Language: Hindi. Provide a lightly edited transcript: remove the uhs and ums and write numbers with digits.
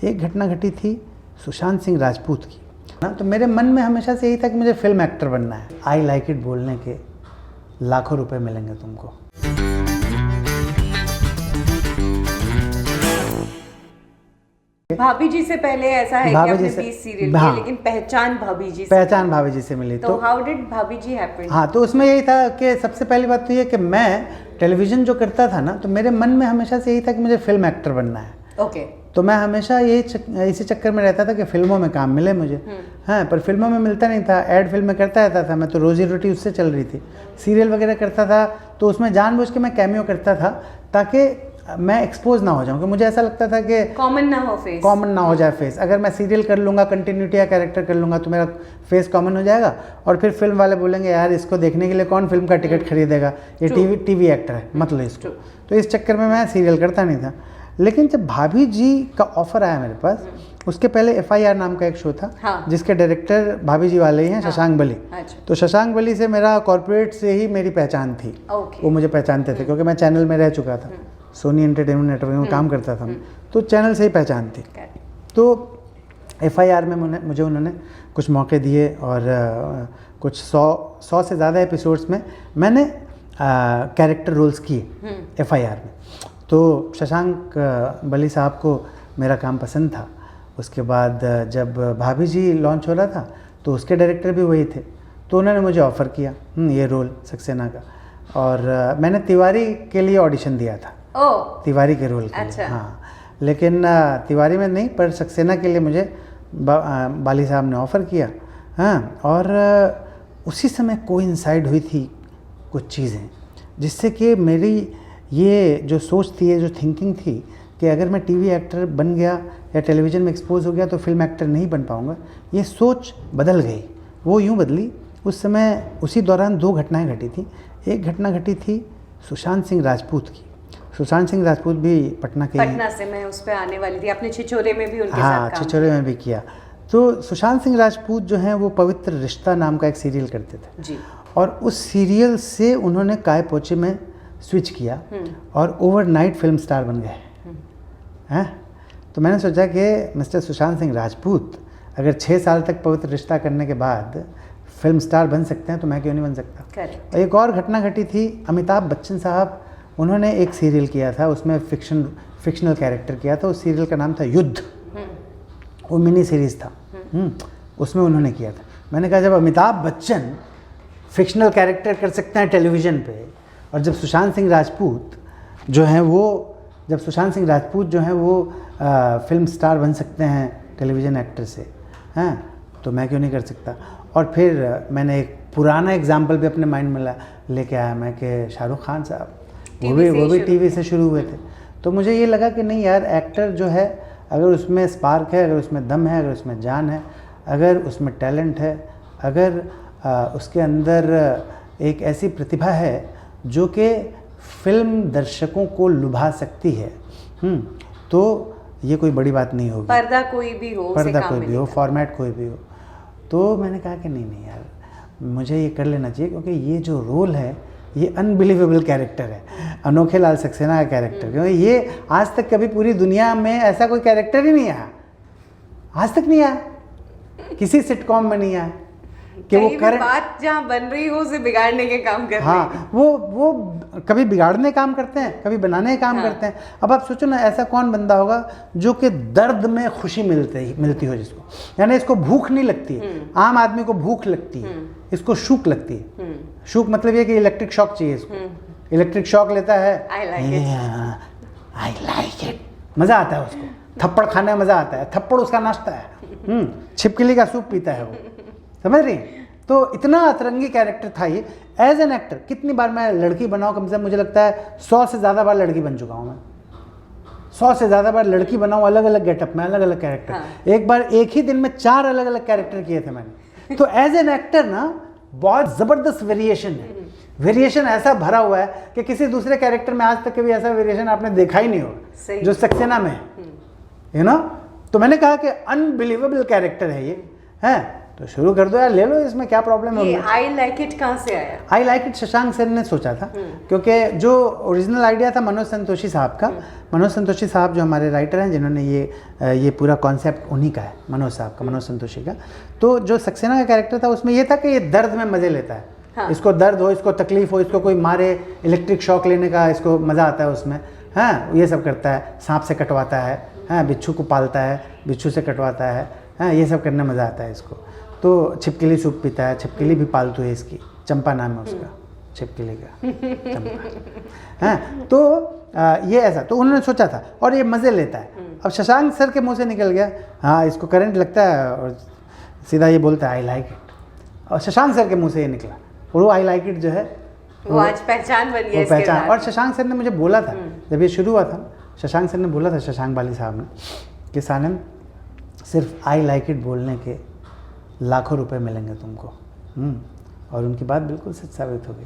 एक घटना घटी थी सुशांत सिंह राजपूत की ना, तो मेरे मन में हमेशा से यही था कि मुझे फिल्म एक्टर बनना है। आई लाइक इट बोलने के लाखों रुपए मिलेंगे तुमको। भाभी जी से पहले ऐसा है कि आपने 20 सीरियल किए, लेकिन पहचान भाभी जी से मिली। तो हाउ डिड भाभी जी हैपन? हाँ, तो उसमें यही था कि सबसे पहली बात तो ये कि मैं टेलीविज़न जो करता था ना, तो मेरे मन में हमेशा से यही था कि मुझे फिल्म एक्टर बनना है। ओके। तो मैं हमेशा इसी चक्कर में रहता था कि फिल्मों में काम मिले मुझे। हाँ, पर फिल्मों में मिलता नहीं था। ऐड फिल्म में करता रहता था मैं, तो रोजी रोटी उससे चल रही थी। सीरियल वगैरह करता था तो उसमें जानबूझ के मैं कैमियो करता था ताकि मैं एक्सपोज ना हो जाऊं, कि मुझे ऐसा लगता था कि कॉमन ना हो जाए फेस। अगर मैं सीरियल कर लूँगा, कंटिन्यूटी या कैरेक्टर कर लूँगा, तो मेरा फेस कॉमन हो जाएगा और फिर फिल्म वाले बोलेंगे यार इसको देखने के लिए कौन फिल्म का टिकट खरीदेगा, ये टीवी एक्टर है, मतलब इसको। तो इस चक्कर में मैं सीरियल करता नहीं था। लेकिन जब भाभी जी का ऑफर आया मेरे पास, उसके पहले FIR नाम का एक शो था। हाँ। जिसके डायरेक्टर भाभी जी वाले ही हैं। हाँ। शशांक बली। अच्छा। तो शशांक बली से मेरा कॉर्पोरेट से ही मेरी पहचान थी। वो मुझे पहचानते थे क्योंकि मैं चैनल में रह चुका था, सोनी एंटरटेनमेंट नेटवर्क में काम करता था, तो चैनल से ही पहचान थी। तो FIR में मुझे उन्होंने कुछ मौके दिए और कुछ 100 से ज़्यादा एपिसोड्स में मैंने कैरेक्टर रोल्स किए FIR में। तो शशांक बली साहब को मेरा काम पसंद था। उसके बाद जब भाभी जी लॉन्च हो रहा था तो उसके डायरेक्टर भी वही थे, तो उन्होंने मुझे ऑफ़र किया ये रोल सक्सेना का, और मैंने तिवारी के लिए ऑडिशन दिया था। तिवारी के रोल के लिए। हाँ, लेकिन तिवारी में नहीं, पर सक्सेना के लिए मुझे बाली साहब ने ऑफ़र किया। हाँ, और उसी समय कोइंसाइड हुई थी कुछ चीज़ें जिससे कि मेरी ये जो सोच थी, ये जो थिंकिंग थी कि अगर मैं टीवी एक्टर बन गया या टेलीविज़न में एक्सपोज हो गया तो फिल्म एक्टर नहीं बन पाऊँगा, ये सोच बदल गई। वो यूँ बदली, उस समय उसी दौरान 2 घटनाएं घटी थी। एक घटना घटी थी सुशांत सिंह राजपूत की। सुशांत सिंह राजपूत भी पटना से मैं उस पर आने वाली थी। आपने छिछोरे में भी उनके साथ काम छिछोरे में भी किया। तो सुशांत सिंह राजपूत जो हैं वो पवित्र रिश्ता नाम का एक सीरियल करते थे जी। और उस सीरियल से उन्होंने काय पोचे में स्विच किया और ओवरनाइट फिल्म स्टार बन गए हैं। तो मैंने सोचा कि मिस्टर सुशांत सिंह राजपूत अगर 6 साल तक पवित्र रिश्ता करने के बाद फिल्म स्टार बन सकते हैं तो मैं क्यों नहीं बन सकता। और एक और घटना घटी थी, अमिताभ बच्चन साहब, उन्होंने एक सीरियल किया था, उसमें फिक्शनल कैरेक्टर किया था। उस सीरियल का नाम था युद्ध। वो मिनी सीरीज़ था। उसमें उन्होंने किया था। मैंने कहा जब अमिताभ बच्चन फिक्शनल कैरेक्टर कर सकते हैं टेलीविज़न पे, और जब सुशांत सिंह राजपूत जो हैं वो फिल्म स्टार बन सकते हैं टेलीविज़न एक्टर से, हैं, तो मैं क्यों नहीं कर सकता। और फिर मैंने एक पुराना एग्जाम्पल भी अपने माइंड में लेके आया मैं कि शाहरुख खान साहब वो भी टीवी से शुरू हुए थे। तो मुझे ये लगा कि नहीं यार, एक्टर जो है अगर उसमें स्पार्क है, अगर उसमें दम है, अगर उसमें जान है, अगर उसमें टैलेंट है, अगर उसके अंदर एक ऐसी प्रतिभा है जो कि फिल्म दर्शकों को लुभा सकती है, तो ये कोई बड़ी बात नहीं होगी। पर्दा कोई भी हो, फॉर्मेट कोई भी हो। तो मैंने कहा कि नहीं यार, मुझे ये कर लेना चाहिए, क्योंकि ये जो रोल है ये अनबिलीवेबल कैरेक्टर है, अनोखे लाल सक्सेना का कैरेक्टर। क्योंकि ये आज तक कभी पूरी दुनिया में ऐसा कोई कैरेक्टर ही नहीं आया, आज तक नहीं आया, किसी सिटकॉम में नहीं आया कि वो बात जहाँ बन रही हो उसे बिगाड़ने के काम करते हैं। हाँ, वो कभी बिगाड़ने का काम करते हैं, कभी बनाने का काम करते हैं। अब आप सोचो ना, ऐसा कौन बंदा होगा जो कि दर्द में खुशी मिलती हो जिसको, यानी इसको भूख नहीं लगती है। आम आदमी को भूख लगती है, इसको शूक लगती है। शूक मतलब ये कि इलेक्ट्रिक शॉक चाहिए इसको। इलेक्ट्रिक शॉक लेता है, आई लाइक इट, मज़ा आता है उसको, थप्पड़ खाने में मज़ा आता है, थप्पड़ उसका नाश्ता है, छिपकली का सूप पीता है वो, समझ रही। तो इतना अतरंगी कैरेक्टर था ये। एज एन एक्टर कितनी बार मैं लड़की बनाऊँ, कम से कम मुझे लगता है 100 से ज़्यादा बार लड़की बन चुका हूँ मैं। 100 से ज़्यादा बार लड़की बनाऊँ, अलग अलग गेटअप में, अलग अलग कैरेक्टर। हाँ। एक बार एक ही दिन में 4 अलग अलग कैरेक्टर किए थे मैंने। तो एज एन एक्टर ना बहुत ज़बरदस्त वेरिएशन है। वेरिएशन ऐसा भरा हुआ है कि किसी दूसरे कैरेक्टर में आज तक कभी ऐसा वेरिएशन आपने देखा ही नहीं होगा जो सक्सेना में है, यू नो। तो मैंने कहा कि अनबिलीवेबल कैरेक्टर है ये, है। तो शुरू कर दो यार, ले लो, इसमें क्या प्रॉब्लम है। ये आई लाइक इट कहाँ से आया? I like it Shashank Sen ने सोचा था, क्योंकि जो ओरिजिनल आइडिया था मनोज संतोषी साहब का, मनोज संतोषी साहब जो हमारे राइटर हैं, जिन्होंने ये पूरा कॉन्सेप्ट उन्हीं का है, मनोज साहब का, मनोज संतोषी का। तो जो सक्सेना का कैरेक्टर था उसमें ये था कि ये दर्द में मज़े लेता है। हाँ। इसको दर्द हो, इसको तकलीफ हो, इसको कोई मारे, इलेक्ट्रिक शॉक लेने का इसको मज़ा आता है उसमें। हाँ, ये सब करता है, सांप से कटवाता है, हाँ, बिच्छू को पालता है, बिच्छू से कटवाता है, हाँ, ये सब करने मज़ा आता है इसको। तो छिपकली सूप पीता है, छिपकली भी पालतू है इसकी, चंपा नाम है उसका, छिपकली का चंपा। हाँ, तो ये ऐसा, तो उन्होंने सोचा था और ये मज़े लेता है। अब शशांक सर के मुंह से निकल गया, हाँ इसको करंट लगता है, और सीधा ये बोलता है आई लाइक इट, और शशांक सर के मुंह से ये निकला, और वो आई लाइक इट जो है वो आज पहचान बन गई, पहचान। और शशांक सर ने मुझे बोला था जब ये शुरू हुआ था, शशांक सर ने बोला था, शशांक बाली साहब ने, कि सानम सिर्फ आई लाइक इट बोलने के लाखों रुपए मिलेंगे तुमको। और उनकी बात बिल्कुल सच साबित हो गई।